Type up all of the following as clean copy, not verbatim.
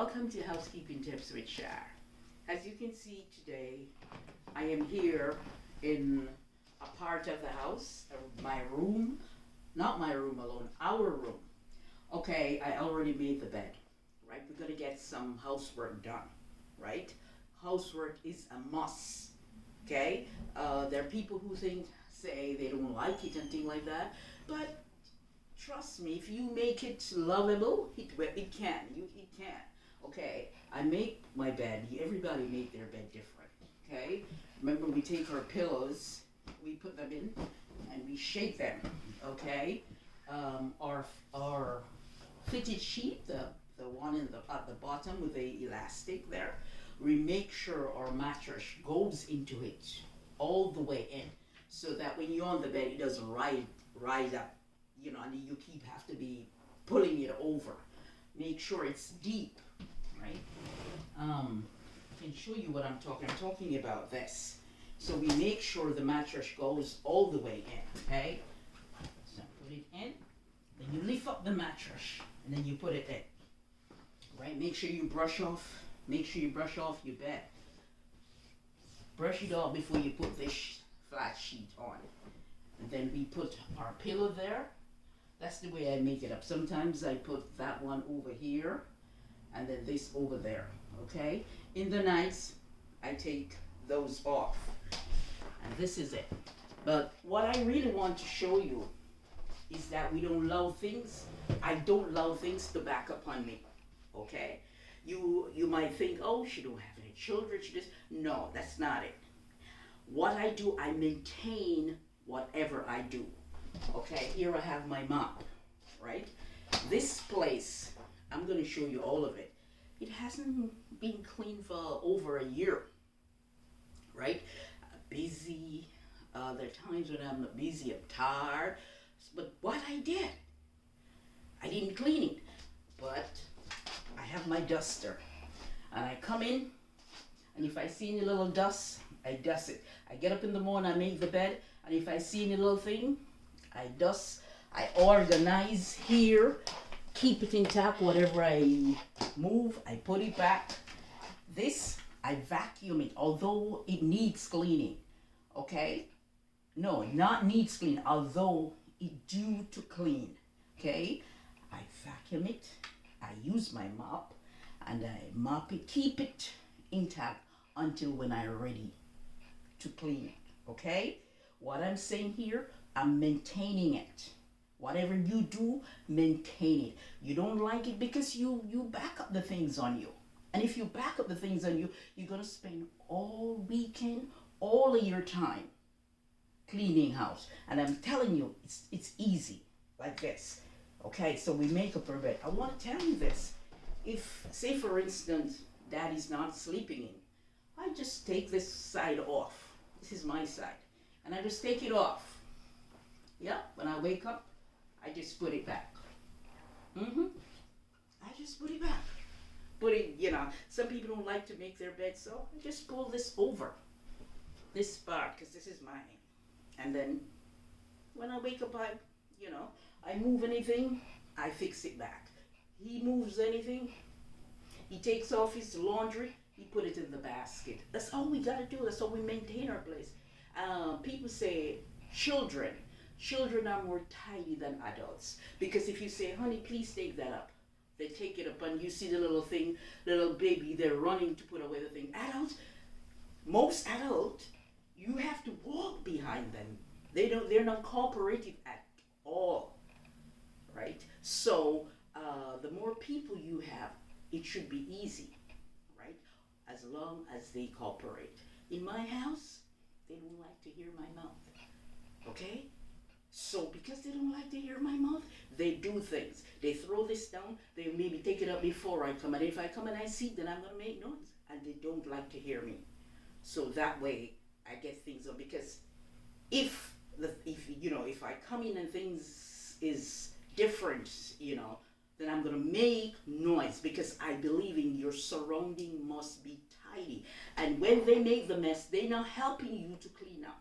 Welcome to Housekeeping Tips with Shar. As you can see today, I am here in a part of the house, my room, not my room alone, our room. Okay, I already made the bed, right? We're gonna get some housework done, right? Housework is a must, okay? There are people who say they don't like it and things like that, but trust me, if you make it lovable, it can. It can. Okay, I make my bed. Everybody make their bed different. Okay, remember we take our pillows, we put them in, and we shake them. Okay, our fitted sheet, the one at the bottom with the elastic there, we make sure our mattress goes into it all the way in, so that when you're on the bed, it doesn't rise up. You know, and you have to be pulling it over. Make sure it's deep, right? I can show you what I'm talking about this. So we make sure the mattress goes all the way in, okay? So put it in, then you lift up the mattress, and then you put it in, right? Make sure you brush off your bed. Brush it off before you put this flat sheet on. And then we put our pillow there. That's the way I make it up. Sometimes I put that one over here and then this over there, okay? In the nights, I take those off. And this is it. But what I really want to show you is that we don't allow things, I don't allow things to back up on me, okay? You might think, oh, she don't have any children, she just, no, that's not it. What I do, I maintain whatever I do. Okay, here I have my mop, right? This place, I'm going to show you all of it. It hasn't been cleaned for over a year, right? Busy. There are times when I'm not busy, I'm tired. But what I did, I didn't clean it. But I have my duster. And I come in, and if I see any little dust, I dust it. I get up in the morning, I make the bed, and if I see any little thing, I dust, I organize here, keep it intact. Whatever I move, I put it back. This, I vacuum it, although it needs cleaning, okay? No, not needs cleaning, although it due to clean, okay? I vacuum it, I use my mop, and I mop it, keep it intact until when I'm ready to clean it, okay? What I'm saying here, I'm maintaining it. Whatever you do, maintain it. You don't like it because you back up the things on you. And if you back up the things on you, you're going to spend all weekend, all of your time cleaning house. And I'm telling you, it's easy, like this. Okay, so we make up our bed. I want to tell you this. If, say for instance, Daddy's not sleeping in, I just take this side off. This is my side. And I just take it off. Yeah, when I wake up, I just put it back. I just put it back. Put it, you know, some people don't like to make their bed, so I just pull this over. This part, because this is mine. And then, when I wake up, I move anything, I fix it back. He moves anything, he takes off his laundry, he put it in the basket. That's all we gotta do, that's how we maintain our place. People say children are more tidy than adults, because if you say, honey, please take that up, they take it up and you see the little thing, little baby, they're running to put away the thing. Most adults, you have to walk behind them. They're not cooperative at all, right? So the more people you have, it should be easy, right? As long as they cooperate. In my house, they don't like to hear my mouth, okay? So because they don't like to hear my mouth, they do things. They throw this down, they maybe take it up before I come. And if I come and I see, then I'm going to make noise. And they don't like to hear me. So that way, I get things up. Because if I come in and things is different, then I'm going to make noise. Because I believe in your surrounding must be tidy. And when they make the mess, they're not helping you to clean up.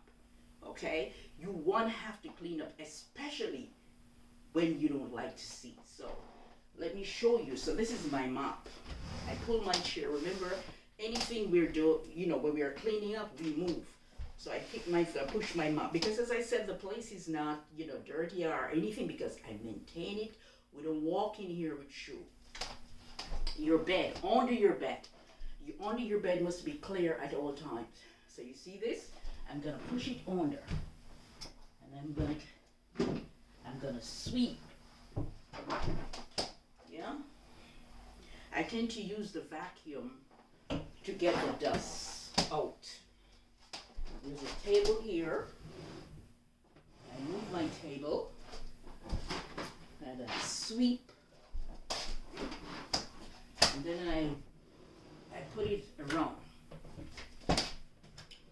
Okay? You want to have to clean up, especially when you don't like to see. So let me show you. So this is my mop. I pull my chair. Remember, anything we're doing, when we are cleaning up, we move. So I push my mop, because as I said, the place is not, dirty or anything, because I maintain it. We don't walk in here with shoe. Your bed, under your bed. Under your bed must be clear at all times. So you see this? I'm gonna push it under. And I'm gonna sweep. Yeah? I tend to use the vacuum to get the dust out. There's a table here. I move my table and I sweep, and then I put it around.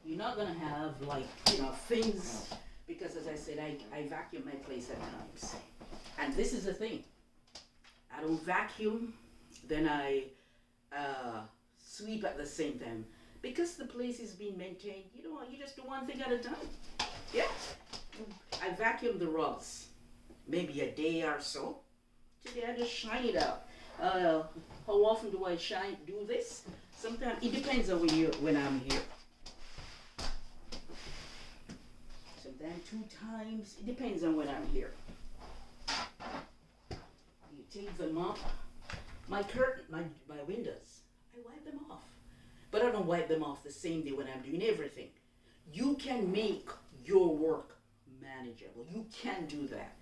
You're not gonna have things, because as I said, I vacuum my place at times. And this is the thing. I don't vacuum, then I sweep at the same time. Because the place is being maintained, you just do one thing at a time. Yeah. I vacuum the rugs, maybe a day or so. Today I just shine it out. How often do I do this? Sometimes it depends on when I'm here. Sometimes 2 times. It depends on when I'm here. You take them up. My curtain, my windows, I wipe them off. But I don't wipe them off the same day when I'm doing everything. You can make your work manageable. You can do that.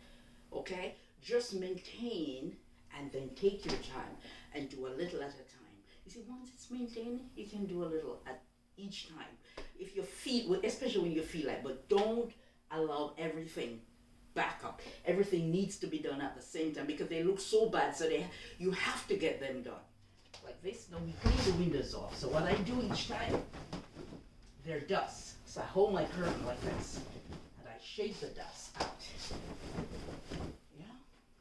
Okay? Just maintain and then take your time and do a little at a time. You see, once it's maintained, you can do a little at each time. If you feel, especially when you feel like, but don't allow everything back up. Everything needs to be done at the same time, because they look so bad, so you have to get them done. Like this, now we clean the windows off. So what I do each time, they're dust. So I hold my curtain like this, and I shake the dust out. Yeah,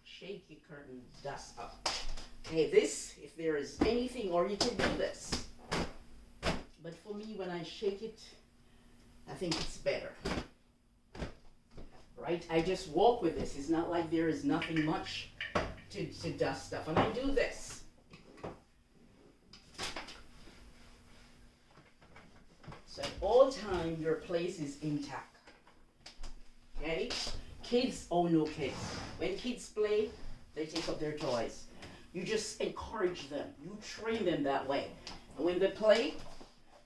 shake your curtain dust up. Okay, this, if there is anything, or you can do this. But for me, when I shake it, I think it's better. Right? I just walk with this. It's not like there is nothing much to dust stuff. And I do this. So at all time, your place is intact. Okay? Kids, no kids. When kids play, they take up their toys. You just encourage them. You train them that way. And when they play,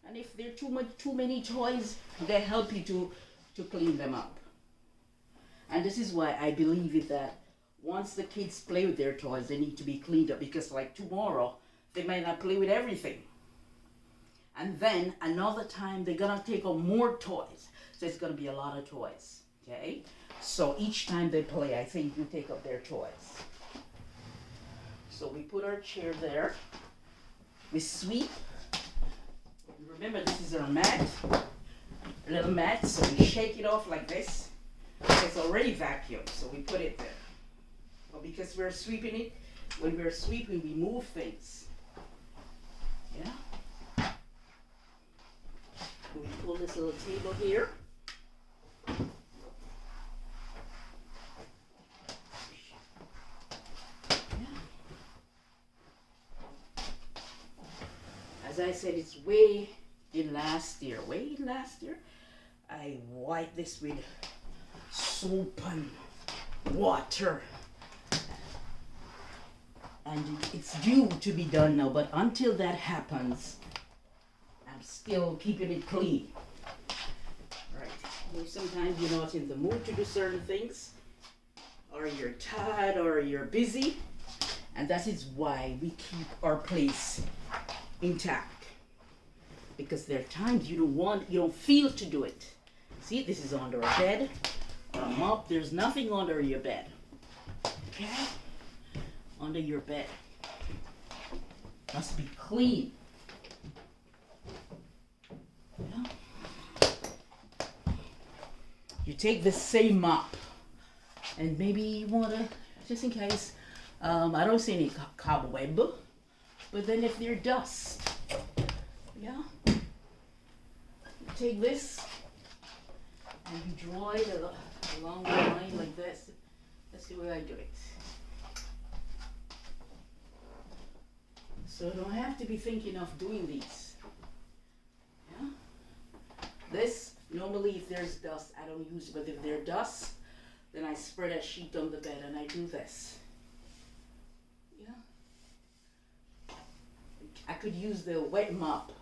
and if there are too many toys, they help you to clean them up. And this is why I believe it, that once the kids play with their toys, they need to be cleaned up, because like tomorrow, they might not play with everything. And then another time, they're gonna take on more toys. So it's gonna be a lot of toys, okay? So each time they play, I think you take up their toys. So we put our chair there. We sweep. Remember, this is our mat, a little mat, so we shake it off like this. It's already vacuumed, so we put it there. But because we're sweeping it, when we're sweeping, we move things. Yeah? We pull this little table here. As I said, it's way in last year. I wiped this with soap and water. And it's due to be done now, but until that happens, I'm still keeping it clean. Right. Sometimes you're not in the mood to do certain things, or you're tired, or you're busy, and that is why we keep our place intact. Because there are times you don't feel to do it. See, this is under a bed, or a mop. There's nothing under your bed. Okay? Under your bed. Must be clean. Yeah? You take the same mop, and maybe you wanna, just in case, I don't see any cobweb, but then if there's dust, yeah, you take this and you draw it along the line like this. That's the way I do it. So I don't have to be thinking of doing these. Yeah? This, normally if there's dust, I don't use it, but if there's dust, then I spread a sheet on the bed and I do this. Yeah? I could use the wet mop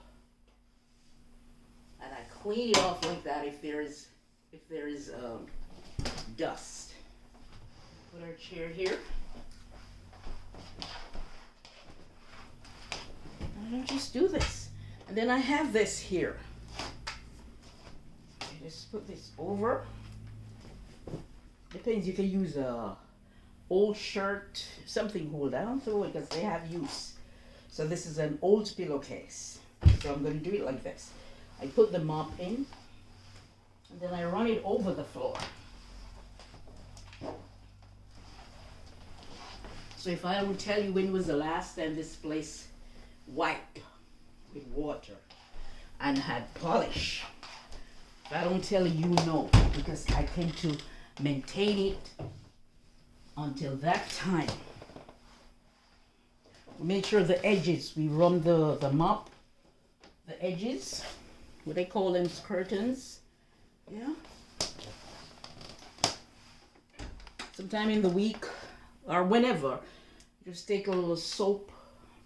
and I clean it off like that if there is dust. Put our chair here. I don't just do this. And then I have this here. I just put this over. Depends, you can use a old shirt, something hold down through it because they have use. So this is an old pillowcase. So I'm going to do it like this. I put the mop in and then I run it over the floor. So if I would tell you when was the last time this place wiped with water and had polish, if I don't tell you, you know, because I tend to maintain it until that time. Make sure the edges, we run the mop, the edges, what they call them, curtains, yeah. Sometime in the week or whenever, just take a little soap,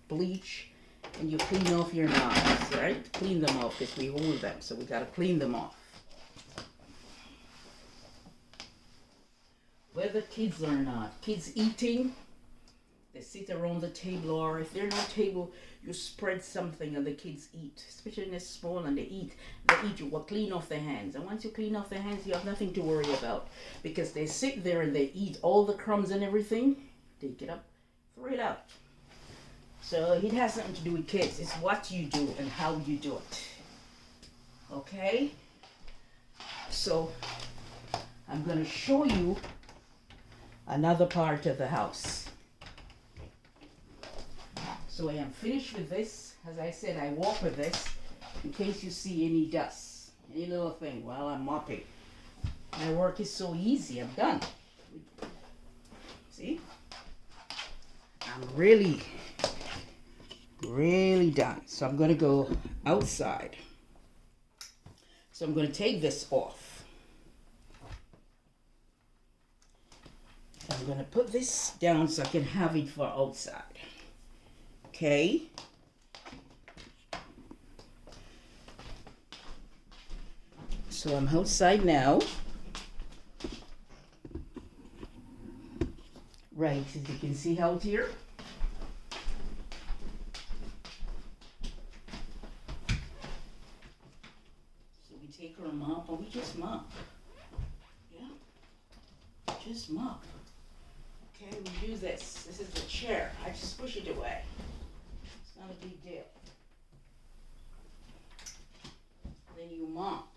bleach, and you clean off your knobs, right? Clean them off because we hold them, so we gotta clean them off. Whether kids or not, kids eating, they sit around the table, or if there's no table, you spread something and the kids eat. Especially when they're small and they eat, you will clean off their hands. And once you clean off their hands, you have nothing to worry about. Because they sit there and they eat all the crumbs and everything, take it up, throw it out. So it has nothing to do with kids. It's what you do and how you do it. Okay? So I'm going to show you another part of the house. So I am finished with this. As I said, I walk with this in case you see any dust, any little thing while I'm mopping. My work is so easy. I'm done. See? I'm really done. So I'm going to go outside. So I'm going to take this off. I'm going to put this down so I can have it for outside. Okay. So I'm outside now. Right, as you can see out here. So we take our mop and we just mop. Yeah. Just mop. Okay, we do this. This is the chair. I just push it away. It's not a big deal. Then you mop.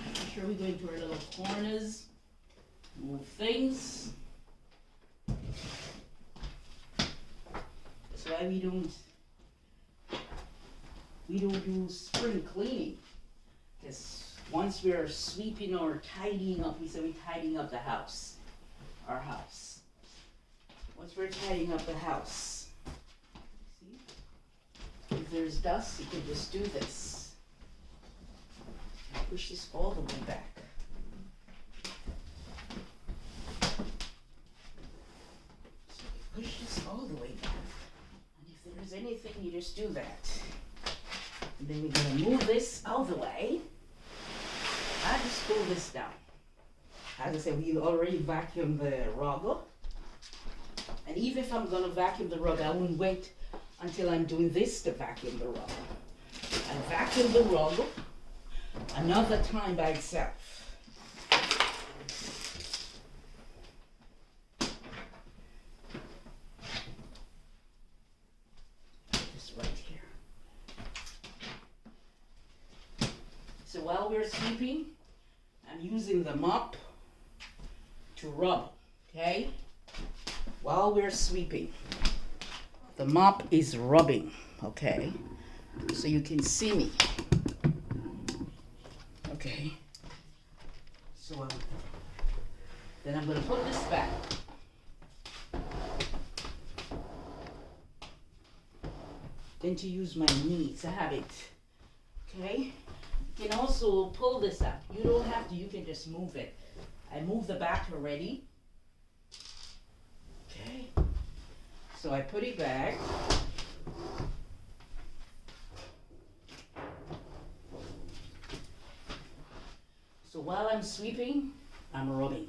Make sure we go into our little corners, move things. That's why we don't do spring cleaning. Because once we're sweeping or tidying up, we say we're tidying up the house, our house. Once we're tidying up the house, see? If there's dust, you can just do this. Push this all the way back. So we push this all the way back. And if there's anything, you just do that. And then we're going to move this out of the way. I just pull this down. As I said, we already vacuumed the rug. And even if I'm going to vacuum the rug, I won't wait until I'm doing this to vacuum the rug. I vacuum the rug another time by itself. Just right here. So while we're sweeping, I'm using the mop to rub, okay? While we're sweeping, the mop is rubbing, okay? So you can see me. Okay. So then I'm gonna put this back. Then to use my knees, I have it. Okay. You can also pull this up. You don't have to. You can just move it. I moved the back already. Okay. So I put it back. So while I'm sweeping, I'm rubbing.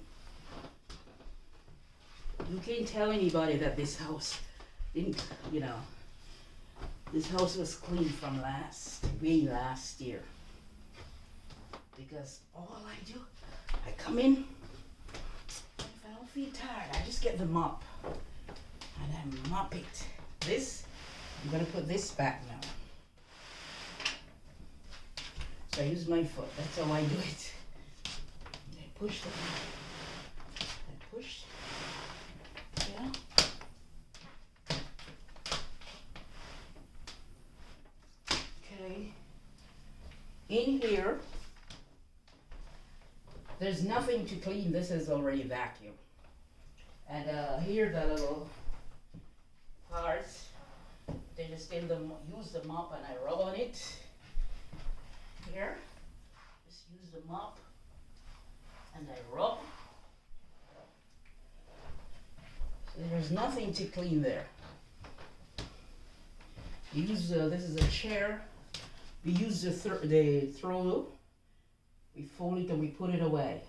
You can't tell anybody that this house didn't, this house was clean from way last year. Because all I do, I come in, if I don't feel tired, I just get the mop. And I mop it. I'm gonna put this back now. So I use my foot, that's how I do it. I push the I push. Yeah. Okay. In here, there's nothing to clean. This is already vacuum. And here the little parts, they just use the mop and I rub on it. Here, just use the mop and I rub. So there's nothing to clean there. Use this is a chair. We use the throw. We fold it and we put it away.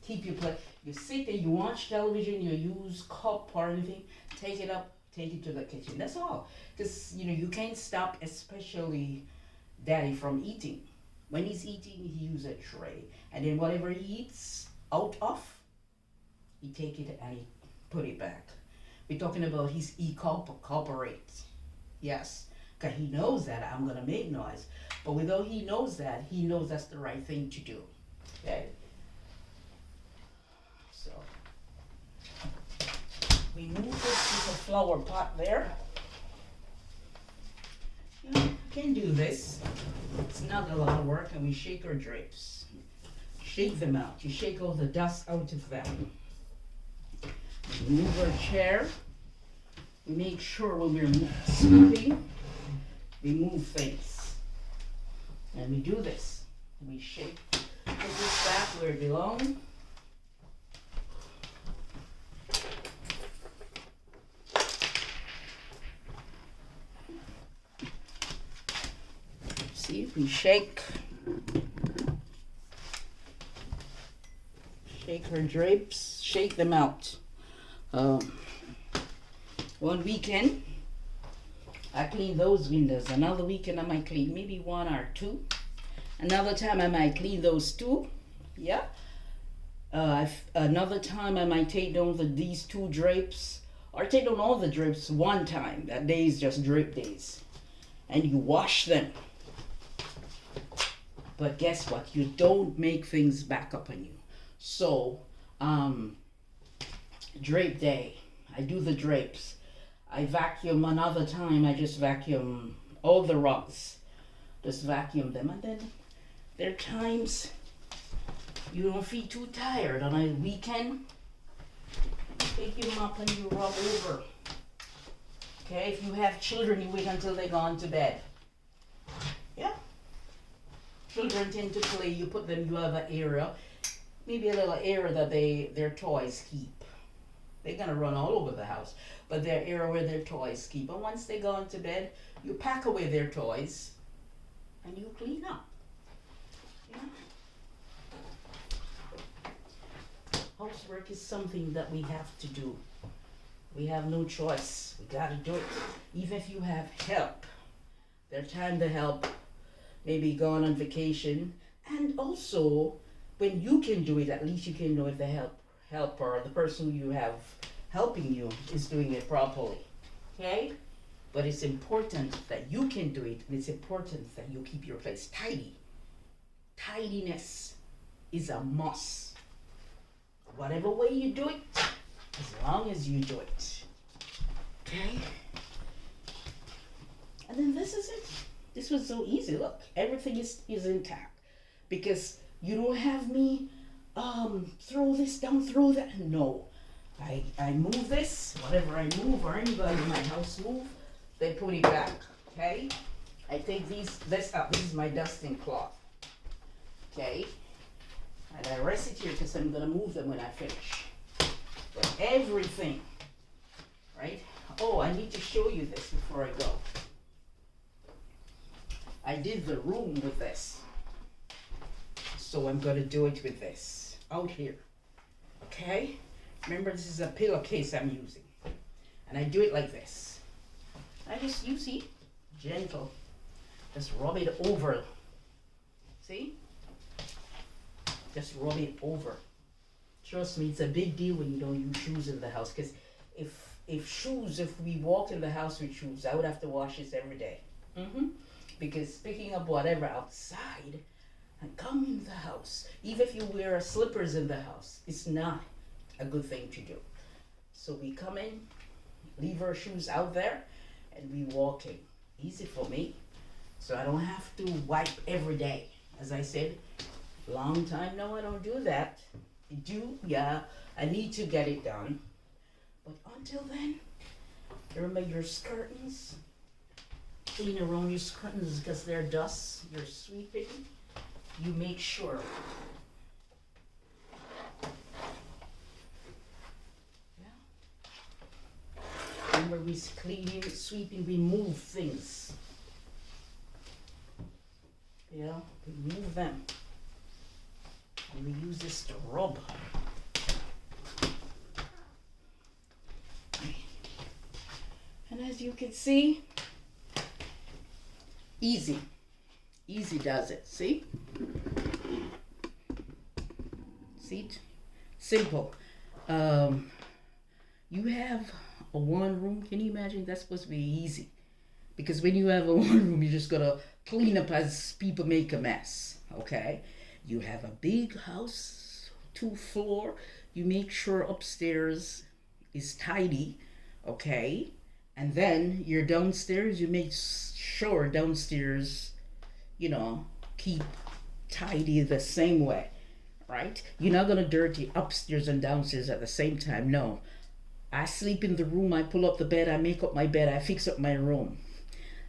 Keep your plate. You sit there, you watch television, you use cup or anything, take it up, take it to the kitchen. That's all. Because you can't stop, especially Daddy, from eating. When he's eating, he uses a tray. And then whatever he eats out of, he take it and he put it back. We're talking about he cooperates. Yes. Because he knows that I'm gonna make noise. But without he knows that, he knows that's the right thing to do. Okay? So we move this piece of flower pot there. You can do this. It's not a lot of work, and we shake our drapes. Shake them out. You shake all the dust out of them. We move our chair. We make sure when we're sweeping, we move things. And we do this. We shake, put this back where it belongs. See, if we shake her drapes, shake them out. One weekend, I clean those windows. Another weekend, I might clean maybe one or two. Another time, I might clean those two. Yeah. Another time, I might take down these two drapes, or take down all the drapes one time. That day is just drape days, and you wash them. But guess what? You don't make things back up on you. So, drape day, I do the drapes. I vacuum another time. I just vacuum all the rugs. Just vacuum them. And then there are times you don't feel too tired. On a weekend, take them up and you rub over. Okay, if you have children, you wait until they're gone to bed. Yeah. Children tend to play. You put them, you have an area. Maybe a little area that their toys keep. They're gonna run all over the house, but their area where their toys keep. And once they go into bed, you pack away their toys, and you clean up. Yeah. Housework is something that we have to do. We have no choice. We gotta do it. Even if you have help, there's time to help. Maybe gone on vacation, and also when you can do it, at least you can know if the helper or the person you have helping you is doing it properly. Okay? But it's important that you can do it, and it's important that you keep your place tidy. Tidiness is a must. Whatever way you do it, as long as you do it. Okay? And then this is it. This was so easy. Look, everything is intact. Because You don't have me throw this down, throw that. No. I move this, whatever I move or anybody in my house move, they put it back. Okay? I take this up. This is my dusting cloth. Okay? And I rest it here because I'm gonna move them when I finish. But everything, right? Oh, I need to show you this before I go. I did the room with this. So I'm gonna do it with this out here. Okay? Remember, this is a pillowcase I'm using. And I do it like this. I just, you see, gentle. Just rub it over. See? Just rub it over. Trust me, it's a big deal when you don't use shoes in the house. Because if we walk in the house with shoes, I would have to wash this every day. Because picking up whatever outside and come in the house, even if you wear slippers in the house, it's not a good thing to do. So we come in, leave our shoes out there, and we walk in. Easy for me. So I don't have to wipe every day. As I said, long time now I don't do that. I do, yeah, I need to get it done. But until then, remember your curtains. Clean around your curtains because they're dust. You're sweeping. You make sure. Remember, we cleaning, sweeping, we move things. Yeah, we move them. And we use this to rub. And as you can see, easy. Easy does it, see? See? Simple. You have a one room, can you imagine? That's supposed to be easy. Because when you have a one room, you just gotta clean up as people make a mess, okay? You have a big house, 2 floor, you make sure upstairs is tidy, okay? And then your downstairs, you make sure downstairs, you know, keep tidy the same way, right? You're not gonna dirty upstairs and downstairs at the same time, no. I sleep in the room, I pull up the bed, I make up my bed, I fix up my room.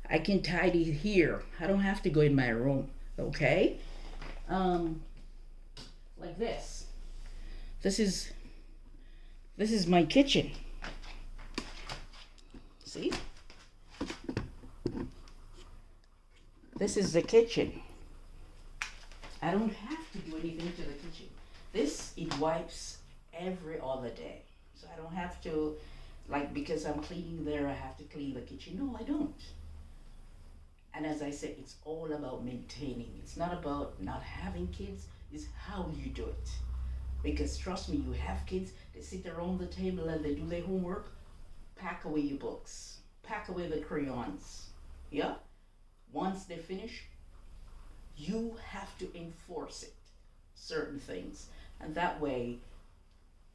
I can tidy here. I don't have to go in my room, okay? Like this. This is my kitchen. See? This is the kitchen. I don't have to do anything to the kitchen. This, it wipes every other day. So I don't have to, like, because I'm cleaning there, I have to clean the kitchen. No, I don't. And as I said, it's all about maintaining. It's not about not having kids, it's how you do it. Because trust me, you have kids, they sit around the table and they do their homework, pack away your books, pack away the crayons, yeah? Once they finish, you have to enforce it, certain things. And that way,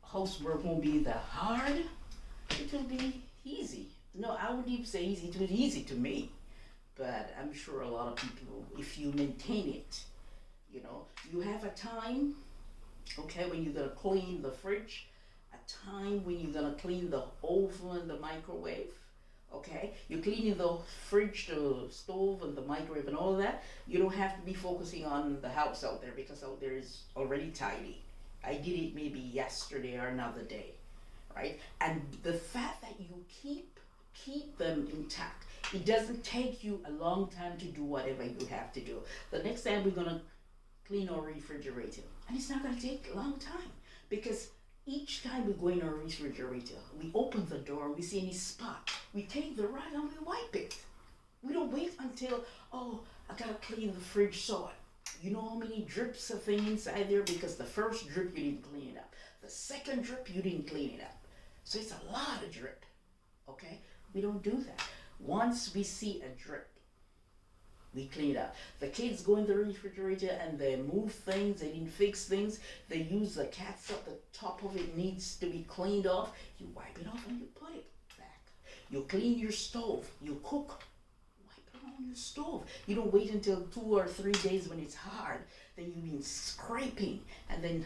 housework won't be that hard, it will be easy. No, I wouldn't even say easy, it was easy to me. But I'm sure a lot of people, if you maintain it, you know, you have a time, okay, when you're gonna clean the fridge, a time when you're gonna clean the oven, the microwave, okay? You're cleaning the fridge, the stove, and the microwave and all of that. You don't have to be focusing on the house out there because out there is already tidy. I did it maybe yesterday or another day, right? And the fact that you keep them intact, it doesn't take you a long time to do whatever you have to do. The next time we're gonna clean our refrigerator, and it's not gonna take a long time because each time we go in our refrigerator, we open the door, we see any spot, we take the rag and we wipe it. We don't wait until, oh, I gotta clean the fridge so you know how many drips of thing inside there because the first drip you didn't clean it up. The second drip you didn't clean it up. So it's a lot of drip, okay? We don't do that. Once we see a drip, we clean it up. The kids go in the refrigerator and they move things, they didn't fix things, they use the catsup, the top of it needs to be cleaned off. You wipe it off and you put it back. You clean your stove, you cook, wipe it off on your stove. You don't wait until 2 or 3 days when it's hard. Then you've been scraping, and then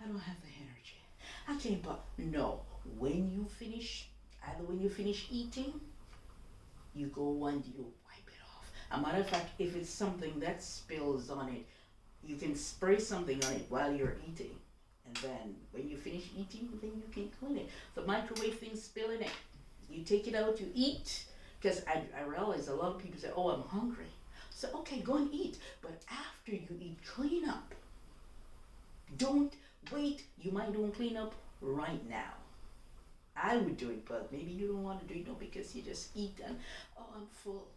I don't have the energy. I can't. But no, when you finish, either when you finish eating, you go and you wipe it off. A matter of fact, if it's something that spills on it, you can spray something on it while you're eating. And then when you finish eating, then you can clean it. The microwave thing spilling it. You take it out, you eat. Because I realize a lot of people say, oh, I'm hungry. So, okay, go and eat. But after you eat, clean up. Don't wait. You might don't clean up right now. I would do it, but maybe you don't want to do it, no, because you just eat and, oh, I'm full.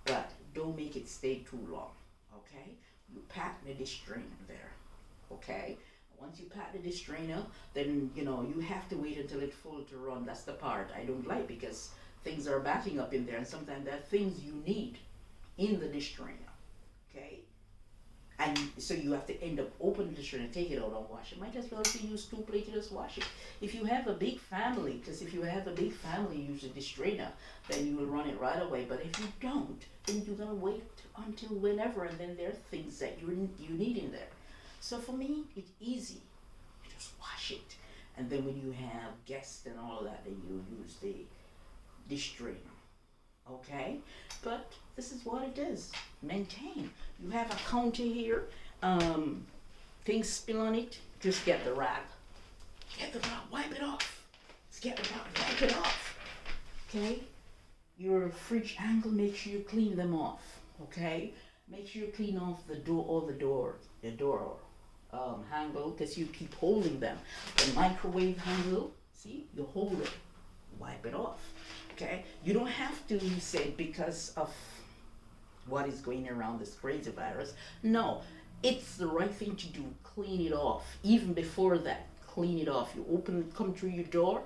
But don't make it stay too long, okay? You pat the dish drainer there, okay? Once you pat the dish drainer, then, you have to wait until it's full to run. That's the part I don't like, because things are backing up in there, and sometimes there are things you need in the dish drainer, okay? And so you have to end up opening the dish drainer, take it out and wash it. Might as well if you use 2 plates to just wash it. If you have a big family, because if you have a big family, use a dish drainer, then you will run it right away. But if you don't, then you're gonna wait until whenever, and then there are things that you need in there. So for me, it's easy. You just wash it. And then when you have guests and all of that, then you use the dish drainer. Okay? But this is what it is. Maintain. You have a counter here. Things spill on it. Just get the wrap. Get the wrap. Wipe it off. Just get the wrap. Wipe it off. Okay? Your fridge angle, make sure you clean them off. Okay? Make sure you clean off the door handle, because you keep holding them. The microwave handle, see, you hold it. Wipe it off. Okay? You don't have to say because of what is going around this crazy virus. No, it's the right thing to do. Clean it off. Even before that, clean it off. You come through your door.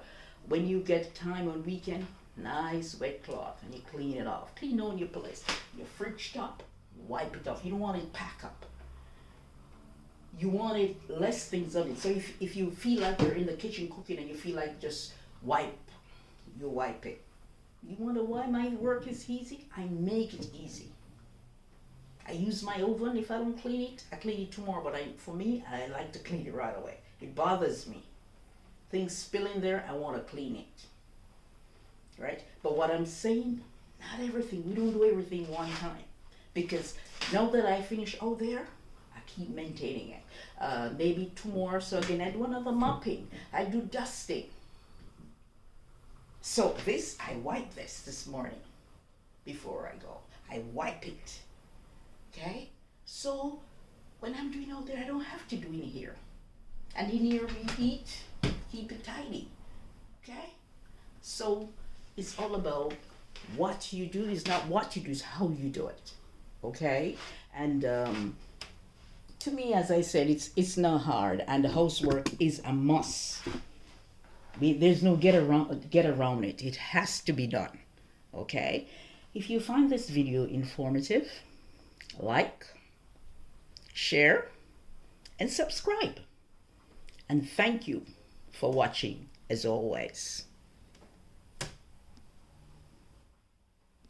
When you get time on weekend, nice wet cloth, and you clean it off. Clean on your place. Your fridge top, wipe it off. You don't want it pack up. You want it less things on it. So if you feel like you're in the kitchen cooking and you feel like just wipe, you wipe it. You wonder why my work is easy? I make it easy. I use my oven. If I don't clean it, I clean it tomorrow. But for me, I like to clean it right away. It bothers me. Things spill in there, I want to clean it. Right? But what I'm saying, not everything. We don't do everything one time. Because now that I finish out there, I keep maintaining it. Maybe 2 more. So again, I do another mopping. I do dusting. So I wipe this morning before I go. I wipe it. Okay? So when I'm doing out there, I don't have to do in here. And in here we eat, keep it tidy. Okay? So it's all about what you do. It's not what you do, it's how you do it. Okay? And to me, as I said, it's not hard, and the housework is a must. There's no get around it. It has to be done. Okay? If you find this video informative, like, share, and subscribe. And thank you for watching as always.